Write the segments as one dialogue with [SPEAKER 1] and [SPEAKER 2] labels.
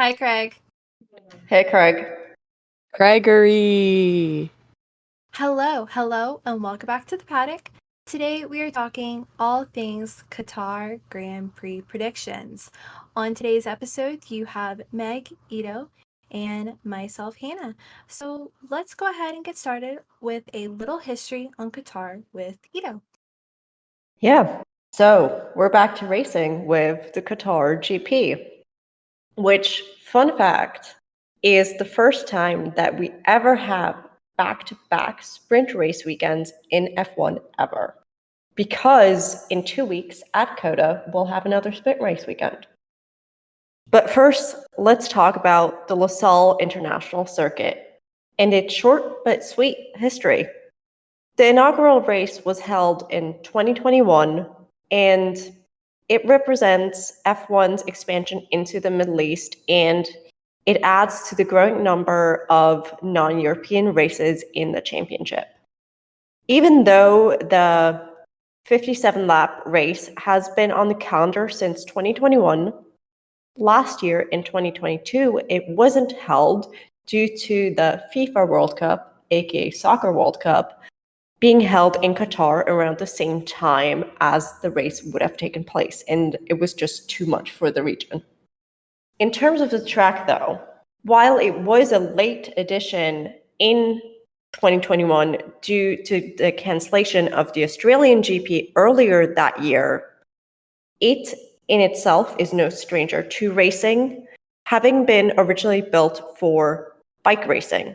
[SPEAKER 1] Hi, Craig.
[SPEAKER 2] Hey, Craig.
[SPEAKER 3] Gregory.
[SPEAKER 1] Hello, and welcome back to the paddock. Today we are talking all things Qatar Grand Prix predictions. On today's episode, you have Meg, Ito, and myself, Hannah. So let's go ahead and get started with a little history on Qatar with Ito.
[SPEAKER 2] Yeah, so we're back to racing with the Qatar GP, which, fun fact, is the first time that we ever have back-to-back sprint race weekends in F1 ever. Because in 2 weeks at COTA, we'll have another sprint race weekend. But first, let's talk about the Losail International Circuit and its short but sweet history. The inaugural race was held in 2021, and it represents F1's expansion into the Middle East, and it adds to the growing number of non-European races in the championship. Even though the 57-lap race has been on the calendar since 2021, last year in 2022, it wasn't held due to the FIFA World Cup, aka Soccer World Cup, being held in Qatar around the same time as the race would have taken place, and it was just too much for the region. In terms of the track, though, while it was a late addition in 2021 due to the cancellation of the Australian GP earlier that year, it in itself is no stranger to racing, having been originally built for bike racing.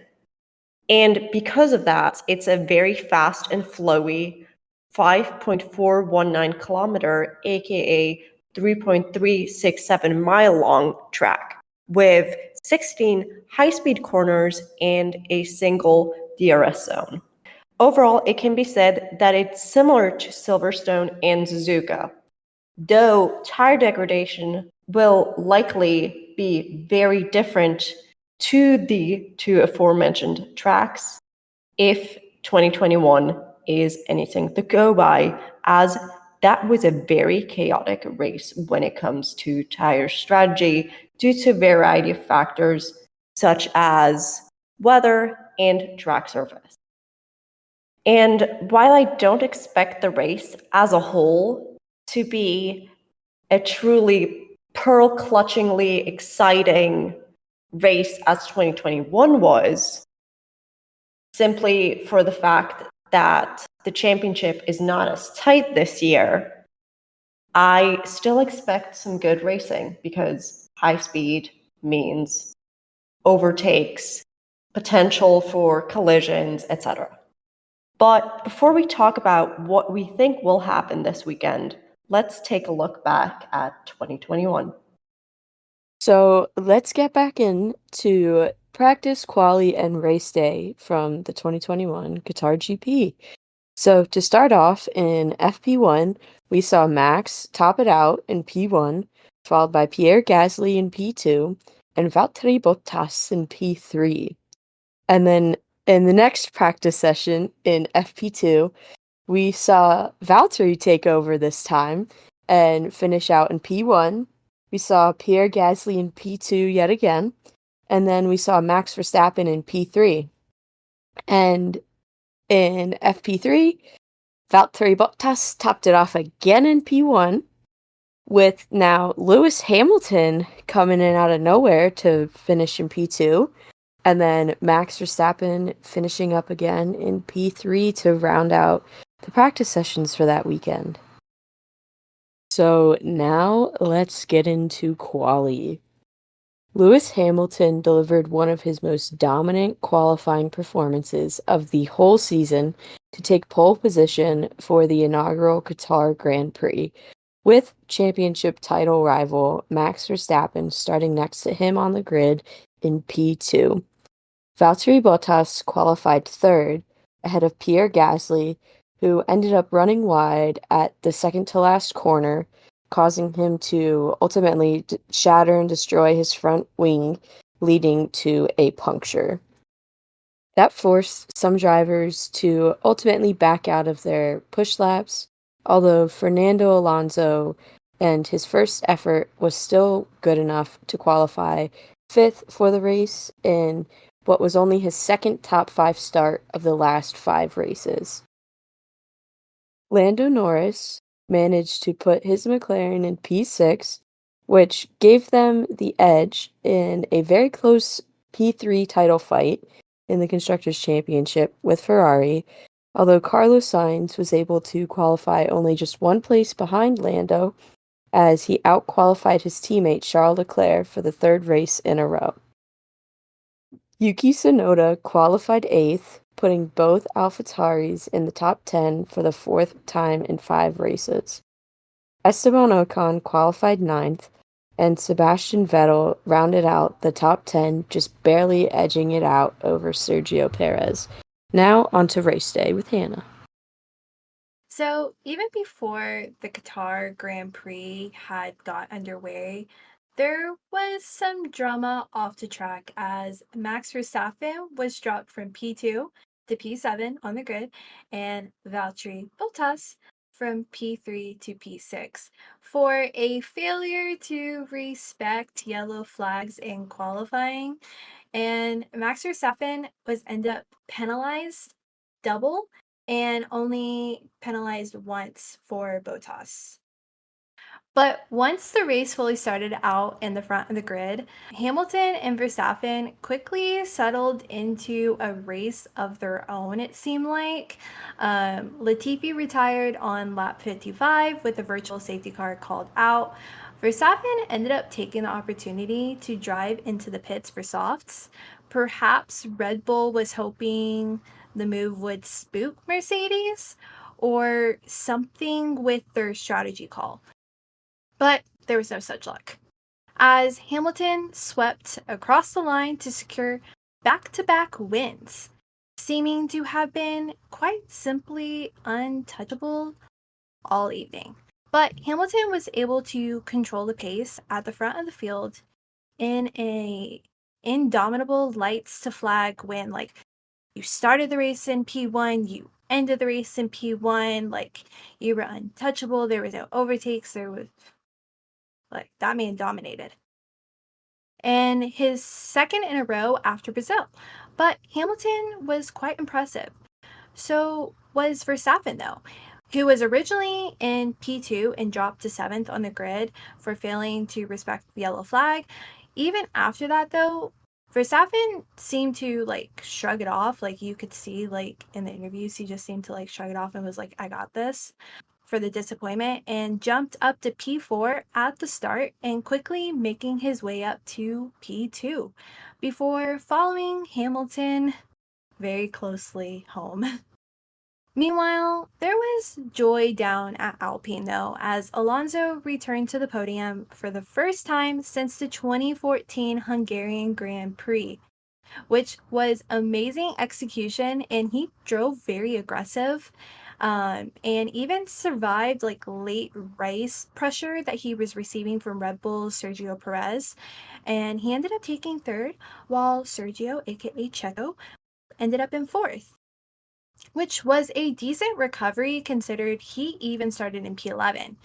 [SPEAKER 2] And because of that, it's a very fast and flowy 5.419 kilometer, aka 3.367 mile long track with 16 high-speed corners and a single DRS zone. Overall, it can be said that it's similar to Silverstone and Suzuka, though tire degradation will likely be very different to the two aforementioned tracks if 2021 is anything to go by, as that was a very chaotic race when it comes to tire strategy due to a variety of factors such as weather and track surface. And while I don't expect the race as a whole to be a truly pearl-clutchingly exciting race as 2021 was, simply for the fact that the championship is not as tight this year, I still expect some good racing because high speed means overtakes, potential for collisions, etc. But before we talk about what we think will happen this weekend, let's take a look back at 2021.
[SPEAKER 3] So let's get back into practice, quali, and race day from the 2021 Qatar GP. So to start off in FP1, we saw Max top it out in P1, followed by Pierre Gasly in P2, and Valtteri Bottas in P3. And then in the next practice session in FP2, we saw Valtteri take over this time and finish out in P1. We saw Pierre Gasly in P2 yet again, and then we saw Max Verstappen in P3. And in FP3, Valtteri Bottas topped it off again in P1, with now Lewis Hamilton coming in out of nowhere to finish in P2, and then Max Verstappen finishing up again in P3 to round out the practice sessions for that weekend. So now let's get into quali. Lewis Hamilton delivered one of his most dominant qualifying performances of the whole season to take pole position for the inaugural Qatar Grand Prix, with championship title rival Max Verstappen starting next to him on the grid in P2. Valtteri Bottas qualified third, ahead of Pierre Gasly, who ended up running wide at the second-to-last corner, causing him to ultimately shatter and destroy his front wing, leading to a puncture. That forced some drivers to ultimately back out of their push laps, although Fernando Alonso and his first effort was still good enough to qualify 5th for the race in what was only his second top 5 start of the last 5 races. Lando Norris managed to put his McLaren in P6, which gave them the edge in a very close P3 title fight in the Constructors' Championship with Ferrari, although Carlos Sainz was able to qualify only just one place behind Lando, as he outqualified his teammate Charles Leclerc for the 3rd race in a row. Yuki Tsunoda qualified 8th, putting both AlphaTauris in the top 10 for the 4th time in 5 races. Esteban Ocon qualified 9th, and Sebastian Vettel rounded out the top 10, just barely edging it out over Sergio Perez. Now onto race day with Hanna.
[SPEAKER 1] So, even before the Qatar Grand Prix had got underway, there was some drama off the track as Max Verstappen was dropped from P2 to P7 on the grid, and Valtteri Bottas from P3 to P6 for a failure to respect yellow flags in qualifying. And Max Verstappen was ended up penalized double and only penalized once for Bottas. But once the race fully started out in the front of the grid, Hamilton and Verstappen quickly settled into a race of their own, it seemed like. Latifi retired on lap 55 with the virtual safety car called out. Verstappen ended up taking the opportunity to drive into the pits for softs. Perhaps Red Bull was hoping the move would spook Mercedes or something with their strategy call. But there was no such luck, as Hamilton swept across the line to secure back-to-back wins, seeming to have been quite simply untouchable all evening. But Hamilton was able to control the pace at the front of the field in a indomitable lights to flag win. Like, you started the race in P1, you ended the race in P1, like, you were untouchable, there was no overtakes, there was that man dominated. And his second in a row after Brazil. But Hamilton was quite impressive. So was Verstappen, though, who was originally in P2 and dropped to 7th on the grid for failing to respect the yellow flag. Even after that, though, Verstappen seemed to shrug it off. You could see in the interviews, he just seemed to shrug it off and was like, I got this, for the disappointment, and jumped up to P4 at the start and quickly making his way up to P2 before following Hamilton very closely home. Meanwhile, there was joy down at Alpine, though, as Alonso returned to the podium for the first time since the 2014 Hungarian Grand Prix, which was amazing execution, and he drove very aggressive, and even survived late race pressure that he was receiving from Red Bull's Sergio Perez, and he ended up taking 3rd, while Sergio, aka Checo, ended up in 4th, which was a decent recovery considered he even started in P11.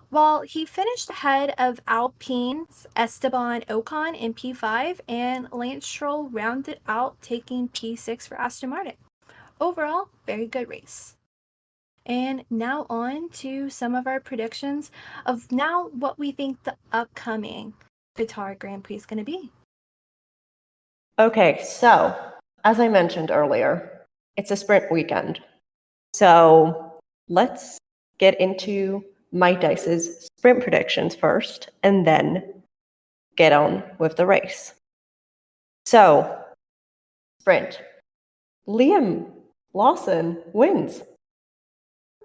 [SPEAKER 1] While he finished ahead of Alpine's Esteban Ocon in P5, and Lance Stroll rounded out taking P6 for Aston Martin. Overall, very good race. And now on to some of our predictions of now what we think the upcoming Qatar Grand Prix is going to be.
[SPEAKER 2] Okay, so as I mentioned earlier, it's a sprint weekend. So let's get into Mike Dice's sprint predictions first, and then get on with the race. So, sprint. Liam Lawson wins.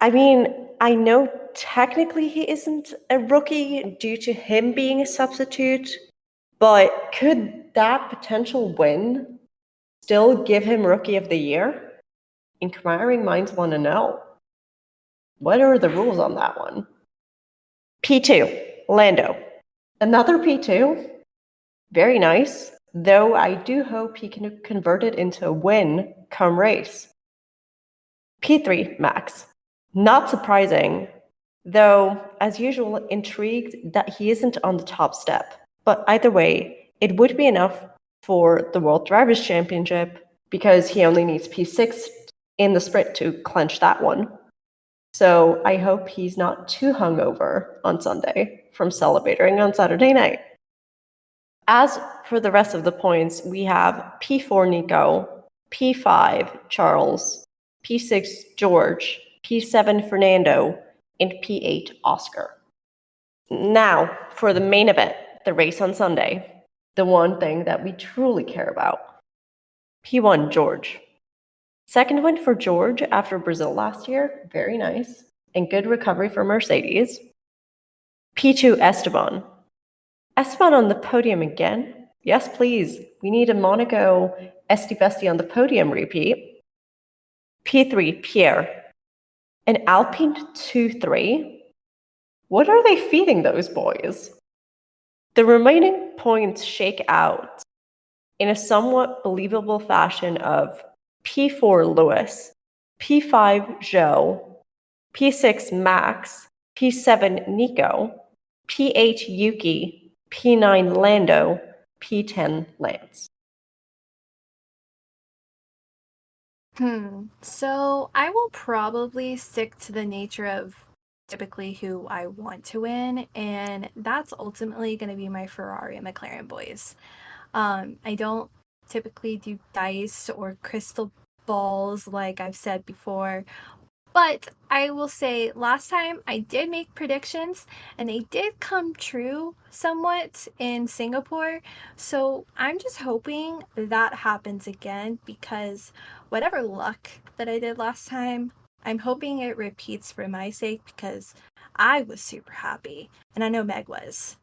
[SPEAKER 2] I mean, I know technically he isn't a rookie due to him being a substitute, but could that potential win still give him Rookie of the Year? Inquiring minds want to know. What are the rules on that one? P2, Lando. Another P2? Very nice, though I do hope he can convert it into a win come race. P3, Max. Not surprising, Though, as usual, intrigued that he isn't on the top step. But either way, it would be enough for the World Drivers' Championship because he only needs P6 in the sprint to clinch that one. So I hope he's not too hungover on Sunday from celebrating on Saturday night. As for the rest of the points, we have P4 Nico, P5 Charles, P6 George, P7 Fernando, and P8 Oscar. Now, for the main event, the race on Sunday, the one thing that we truly care about. P1 George. Second win for George after Brazil last year, very nice, and good recovery for Mercedes. P2 Esteban. Esteban on the podium again? Yes, please. We need a Monaco Esti Besti on the podium repeat. P3 Pierre. An Alpine 2-3? What are they feeding those boys? The remaining points shake out in a somewhat believable fashion of P4 Lewis, P5 Joe, P6 Max, P7 Nico, P8 Yuki, P9 Lando, P10 Lance.
[SPEAKER 1] So I will probably stick to the nature of typically who I want to win, and that's ultimately going to be my Ferrari and McLaren boys. I don't typically do dice or crystal balls like I've said before, but I will say last time I did make predictions and they did come true somewhat in Singapore. So I'm just hoping that happens again because whatever luck that I did last time, I'm hoping it repeats for my sake because I was super happy and I know Meg was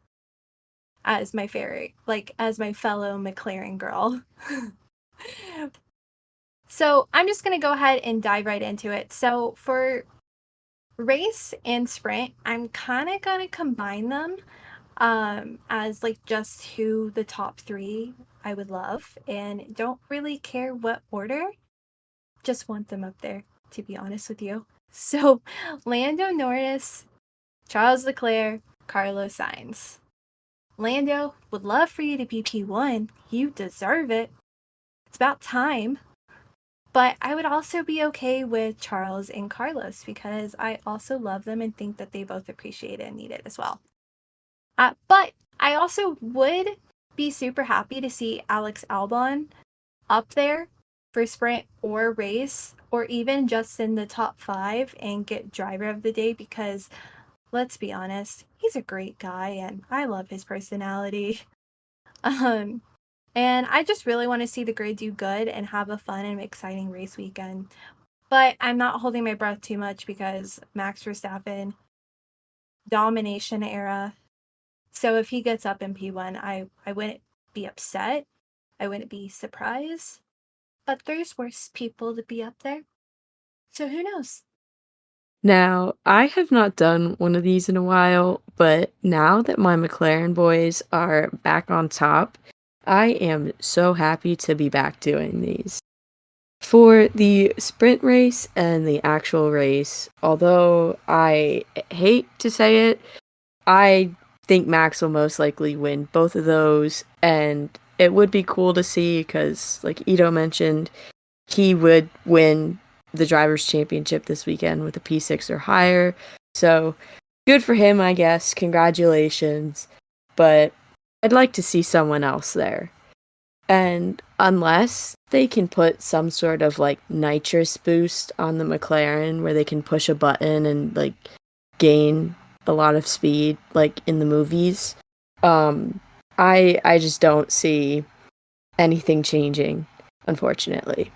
[SPEAKER 1] as my favorite, like as my fellow McLaren girl. So I'm just going to go ahead and dive right into it. So for race and sprint, I'm kind of going to combine them as like just who the top three I would love and don't really care what order. Just want them up there, to be honest with you. So Lando Norris, Charles Leclerc, Carlos Sainz. Lando, would love for you to be P1. You deserve it. It's about time. But I would also be okay with Charles and Carlos because I also love them and think that they both appreciate it and need it as well. But I also would be super happy to see Alex Albon up there for sprint or race or even just in the top 5 and get driver of the day because let's be honest, he's a great guy and I love his personality. And I just really want to see the grid do good and have a fun and exciting race weekend. But I'm not holding my breath too much because Max Verstappen, domination era. So if he gets up in P1, I wouldn't be upset. I wouldn't be surprised. But there's worse people to be up there. So who knows?
[SPEAKER 3] Now, I have not done one of these in a while, but now that my McLaren boys are back on top, I am so happy to be back doing these. For the sprint race and the actual race, although I hate to say it, I think Max will most likely win both of those, and it would be cool to see because, like Ito mentioned, he would win the Drivers' Championship this weekend with a P6 or higher. So good for him, I guess. Congratulations. But I'd like to see someone else there. And unless they can put some sort of like nitrous boost on the McLaren where they can push a button and like gain a lot of speed like in the movies, I just don't see anything changing, unfortunately.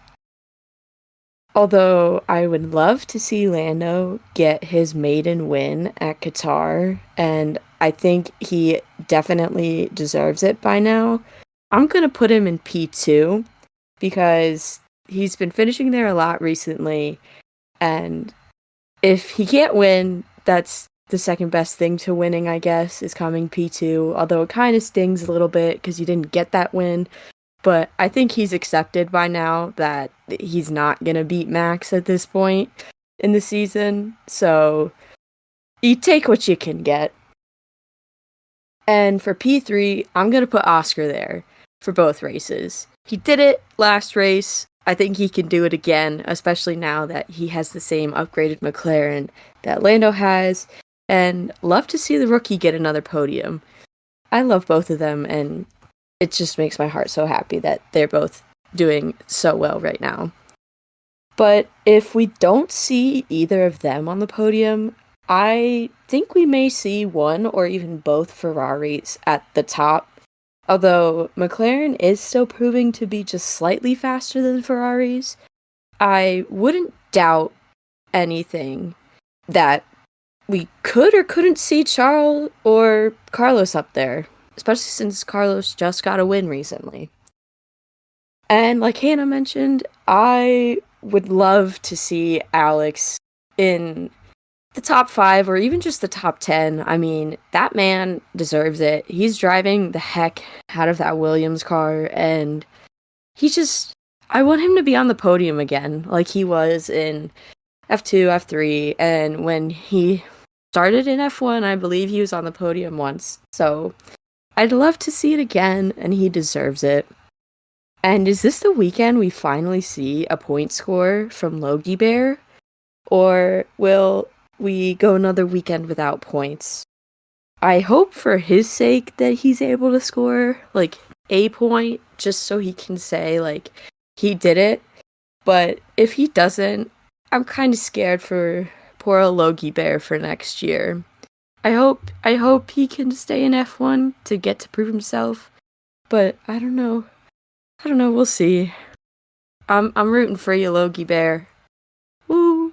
[SPEAKER 3] Although I would love to see Lando get his maiden win at Qatar, and I think he definitely deserves it by now. I'm going to put him in P2 because he's been finishing there a lot recently, and if he can't win, that's the second best thing to winning, I guess, is coming P2, although it kind of stings a little bit because you didn't get that win. But I think he's accepted by now that he's not going to beat Max at this point in the season. So You take what you can get. And for P3, I'm going to put Oscar there for both races. He did it last race. I think he can do it again, especially now that he has the same upgraded McLaren that Lando has. And love to see the rookie get another podium. I love both of them, and it just makes my heart so happy that they're both doing so well right now. But if we don't see either of them on the podium, I think we may see one or even both Ferraris at the top. Although McLaren is still proving to be just slightly faster than Ferraris, I wouldn't doubt anything that we could or couldn't see Charles or Carlos up there, especially since Carlos just got a win recently. And like Hannah mentioned, I would love to see Alex in the top 5 or even just the top 10. I mean, that man deserves it. He's driving the heck out of that Williams car, and I want him to be on the podium again, like he was in F2, F3, and when he started in F1, I believe he was on the podium once. So I'd love to see it again, and he deserves it. And is this the weekend we finally see a point score from Logie Bear? Or will we go another weekend without points? I hope for his sake that he's able to score, like, a point, just so he can say, like, he did it. But if he doesn't, I'm kind of scared for poor old Logie Bear for next year. I hope he can stay in F1 to get to prove himself. But I don't know. We'll see. I'm rooting for you, Logie Bear. Woo!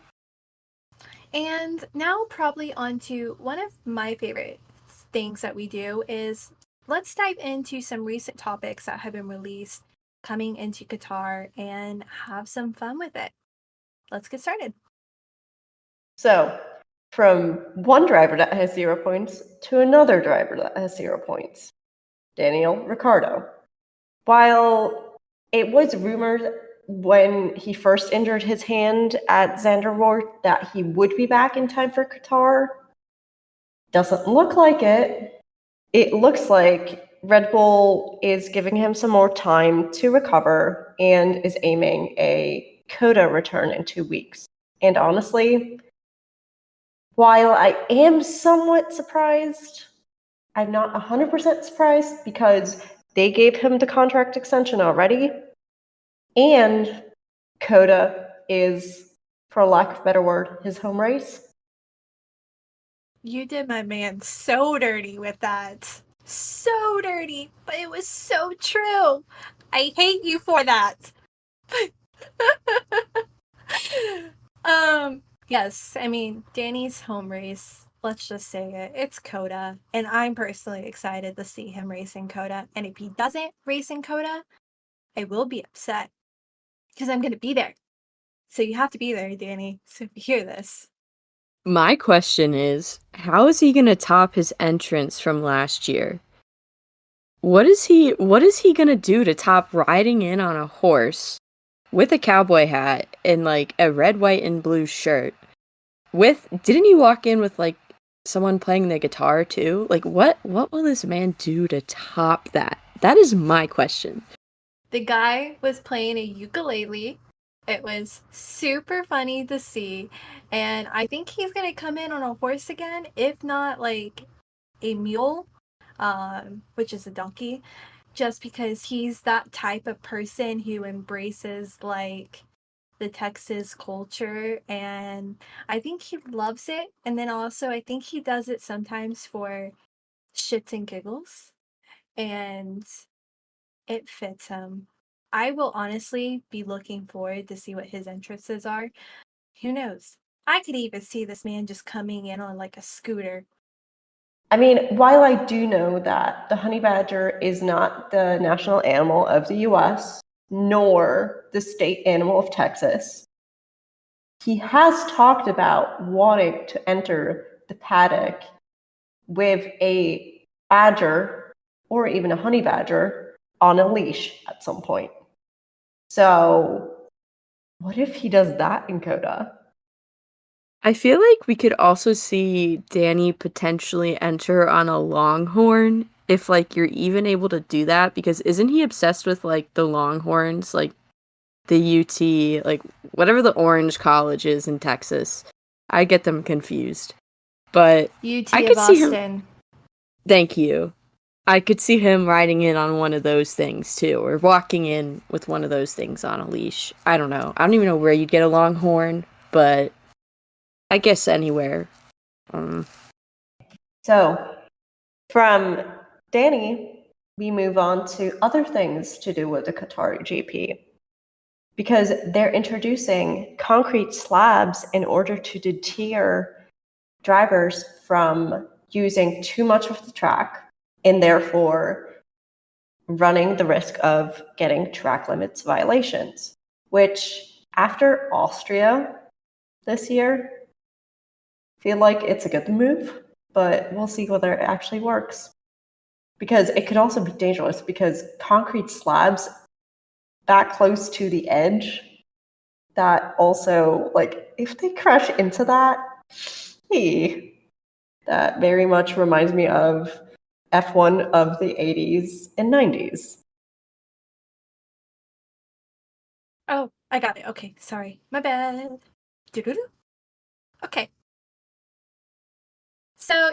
[SPEAKER 1] And now probably onto one of my favorite things that we do is let's dive into some recent topics that have been released coming into Qatar and have some fun with it. Let's get started.
[SPEAKER 2] So, from one driver that has 0 points to another driver that has 0 points, Daniel Ricciardo. While it was rumored when he first injured his hand at Zandvoort that he would be back in time for Qatar, doesn't look like it. It looks like Red Bull is giving him some more time to recover and is aiming a COTA return in 2 weeks. And honestly, while I am somewhat surprised, I'm not 100% surprised because they gave him the contract extension already. And COTA is, for lack of a better word, his home race.
[SPEAKER 1] You did my man so dirty with that. So dirty, but it was so true. I hate you for that. Yes, I mean, Danny's home race, let's just say it, it's COTA, and I'm personally excited to see him race in COTA, and if he doesn't race in COTA, I will be upset, because I'm going to be there. So you have to be there, Danny, so if you hear this.
[SPEAKER 3] My question is, how is he gonna top his entrance from last year? What is he gonna do to top riding in on a horse with a cowboy hat and like a red, white, and blue shirt? Didn't he walk in with like someone playing the guitar too? Like what will this man do to top that? That is my question.
[SPEAKER 1] The guy was playing a ukulele. It was super funny to see, and I think he's going to come in on a horse again, if not like a mule, which is a donkey, just because he's that type of person who embraces like the Texas culture, and I think he loves it. And then also, I think he does it sometimes for shits and giggles, and it fits him. I will honestly be looking forward to see what his entrances are. Who knows? I could even see this man just coming in on like a scooter.
[SPEAKER 2] I mean, while I do know that the honey badger is not the national animal of the US, nor the state animal of Texas, he has talked about wanting to enter the paddock with a badger or even a honey badger on a leash at some point. So, what if he does that in COTA?
[SPEAKER 3] I feel like we could also see Danny potentially enter on a Longhorn if like you're even able to do that because isn't he obsessed with like the Longhorns, like the UT, like whatever the Orange College is in Texas. I get them confused. But I
[SPEAKER 1] UT of
[SPEAKER 3] could see him.
[SPEAKER 1] Austin.
[SPEAKER 3] Thank you. I could see him riding in on one of those things too, or walking in with one of those things on a leash. I don't know. I don't even know where you'd get a Longhorn, but I guess anywhere. Um,
[SPEAKER 2] So, from Danny, we move on to other things to do with the Qatari GP because they're introducing concrete slabs in order to deter drivers from using too much of the track and therefore running the risk of getting track limits violations, which after Austria this year, feel like it's a good move, but we'll see whether it actually works. Because it could also be dangerous because concrete slabs that close to the edge, that also, like, if they crash into that, hey, that very much reminds me of F1 of the 80s and 90s.
[SPEAKER 1] Oh, I got it. Okay, sorry. My bad. Doo-doo-doo. Okay. So,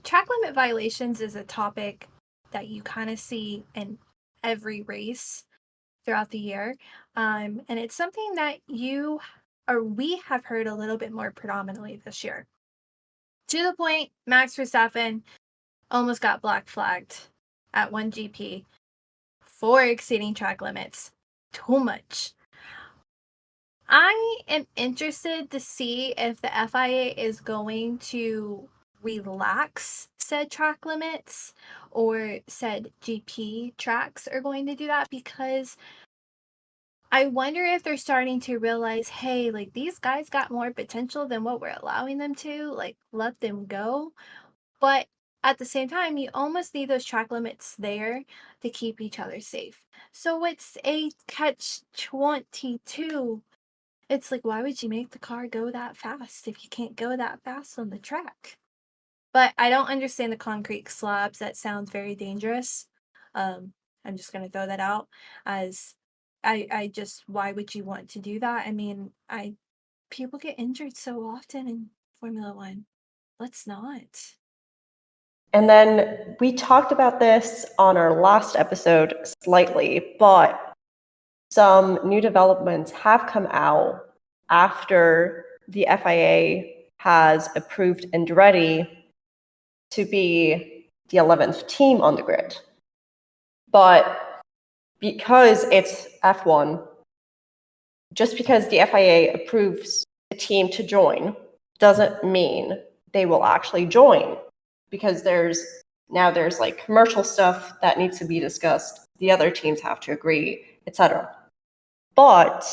[SPEAKER 1] track limit violations is a topic that you kind of see in every race throughout the year. And it's something that we have heard a little bit more predominantly this year. To the point, Max Verstappen almost got black flagged at 1GP for exceeding track limits. Too much. I am interested to see if the FIA is going to relax said track limits or said GP tracks are going to do that because I wonder if they're starting to realize, hey, like these guys got more potential than what we're allowing them to, like let them go. But at the same time, you almost need those track limits there to keep each other safe. So it's a catch 22. It's like, why would you make the car go that fast if you can't go that fast on the track? But I don't understand the concrete slabs. That sounds very dangerous. I'm just gonna throw that out as I just why would you want to do that? I mean, people get injured so often in Formula One. Let's not.
[SPEAKER 2] And then we talked about this on our last episode slightly, but some new developments have come out after the FIA has approved Andretti to be the 11th team on the grid. But because it's F1, just because the FIA approves a team to join doesn't mean they will actually join because there's like commercial stuff that needs to be discussed. The other teams have to agree, etc. But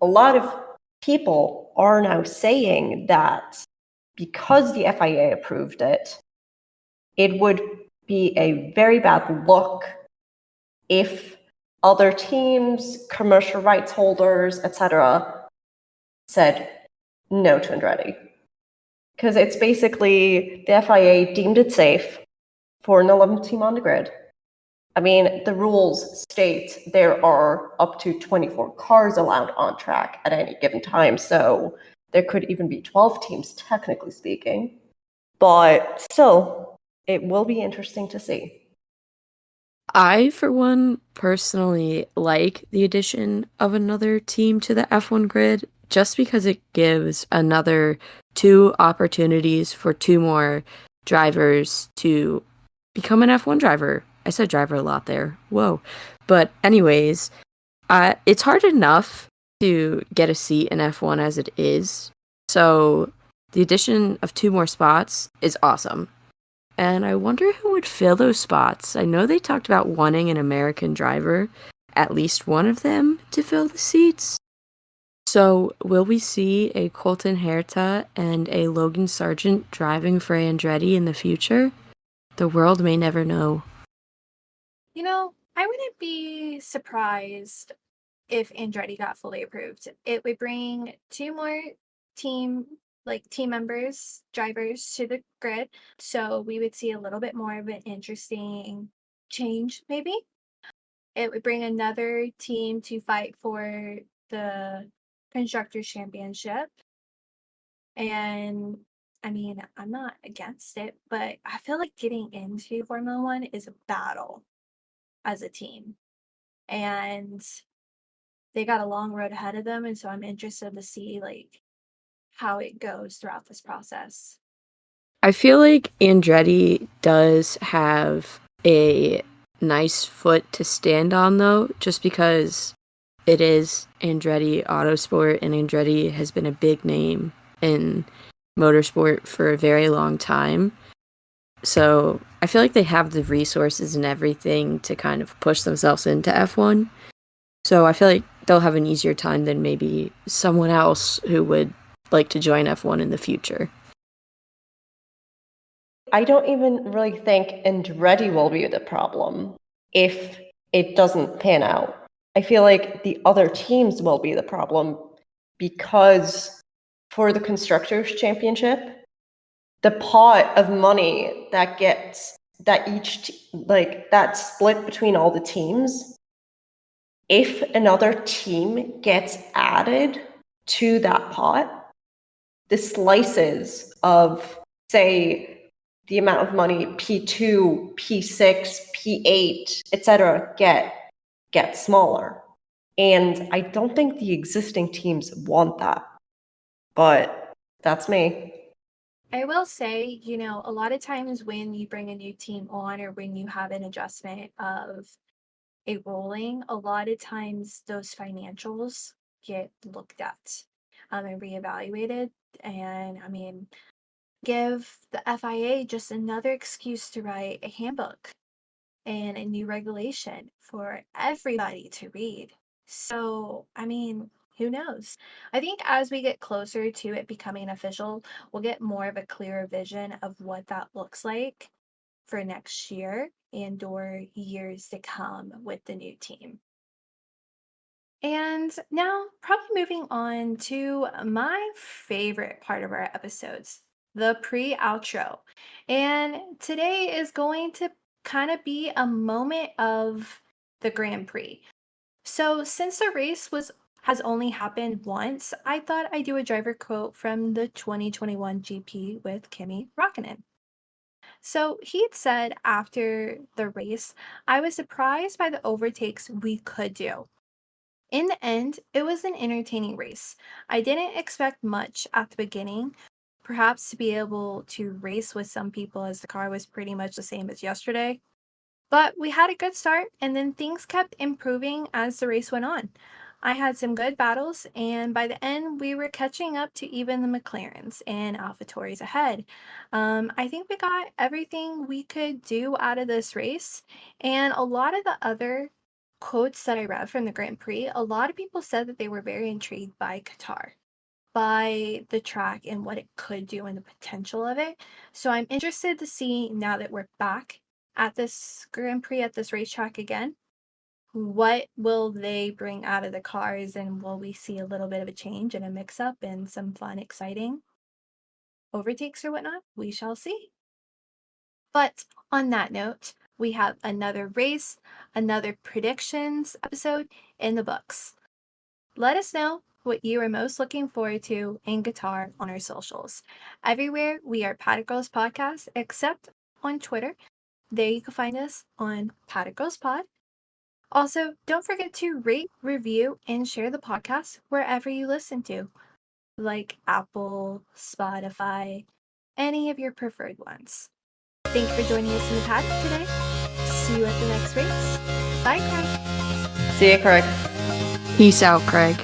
[SPEAKER 2] a lot of people are now saying that because the FIA approved it, it would be a very bad look if other teams, commercial rights holders, etc., said no to Andretti. Because it's basically the FIA deemed it safe for an 11th team on the grid. I mean, the rules state there are up to 24 cars allowed on track at any given time, so there could even be 12 teams, technically speaking. But still, it will be interesting to see.
[SPEAKER 3] I, for one, personally like the addition of another team to the F1 grid just because it gives another 2 opportunities for 2 more drivers to become an F1 driver. I said driver a lot there. Whoa. But, anyways, it's hard enough to get a seat in F1 as it is. So, the addition of 2 more spots is awesome. And I wonder who would fill those spots. I know they talked about wanting an American driver, at least one of them, to fill the seats. So, will we see a Colton Herta and a Logan Sargent driving for Andretti in the future? The world may never know.
[SPEAKER 1] I wouldn't be surprised if Andretti got fully approved. It would bring 2 more team like team members, drivers to the grid. So we would see a little bit more of an interesting change, maybe. It would bring another team to fight for the Constructors' Championship. And I mean, I'm not against it, but I feel like getting into Formula One is a battle as a team. And they got a long road ahead of them. And so I'm interested to see like how it goes throughout this process.
[SPEAKER 3] I feel like Andretti does have a nice foot to stand on, though, just because it is Andretti Autosport, and Andretti has been a big name in motorsport for a very long time. So I feel like they have the resources and everything to kind of push themselves into F1. So I feel like they'll have an easier time than maybe someone else who would like to join F1 in the future.
[SPEAKER 2] I don't even really think Andretti will be the problem if it doesn't pan out. I feel like the other teams will be the problem because for the Constructors' Championship, the pot of money that gets that that's split between all the teams, if another team gets added to that pot, the slices of, say, the amount of money P2, P6, P8, etc. get smaller. And I don't think the existing teams want that. But that's me.
[SPEAKER 1] I will say, a lot of times when you bring a new team on or when you have an adjustment of a rolling, a lot of times those financials get looked at and reevaluated. And I mean, give the FIA just another excuse to write a handbook and a new regulation for everybody to read. So, I mean, who knows? I think as we get closer to it becoming official, we'll get more of a clearer vision of what that looks like for next year and or years to come with the new team. And now, probably moving on to my favorite part of our episodes, the pre outro. And today is going to kind of be a moment of the Grand Prix. So, since the race has only happened once, I thought I'd do a driver quote from the 2021 GP with Kimi Räikkönen. So he'd said after the race, I was surprised by the overtakes we could do. In the end, it was an entertaining race. I didn't expect much at the beginning, perhaps to be able to race with some people as the car was pretty much the same as yesterday. But we had a good start, and then things kept improving as the race went on. I had some good battles, and by the end, we were catching up to even the McLarens and AlphaTauris ahead. I think we got everything we could do out of this race, and a lot of the other quotes that I read from the Grand Prix, a lot of people said that they were very intrigued by Qatar, by the track and what it could do and the potential of it. So I'm interested to see now that we're back at this Grand Prix at this racetrack again, what will they bring out of the cars, and will we see a little bit of a change and a mix up and some fun, exciting overtakes or whatnot? We shall see. But on that note, we have another race, another predictions episode in the books. Let us know what you are most looking forward to in Qatar on our socials. Everywhere we are Paddock Girls Podcast, except on Twitter. There you can find us on Paddock Girls Pod. Also, don't forget to rate, review, and share the podcast wherever you listen to, like Apple, Spotify, any of your preferred ones. Thank you for joining us in the paddock today. See you at the next race. Bye, Craig.
[SPEAKER 2] See you, Craig.
[SPEAKER 3] Peace out, Craig.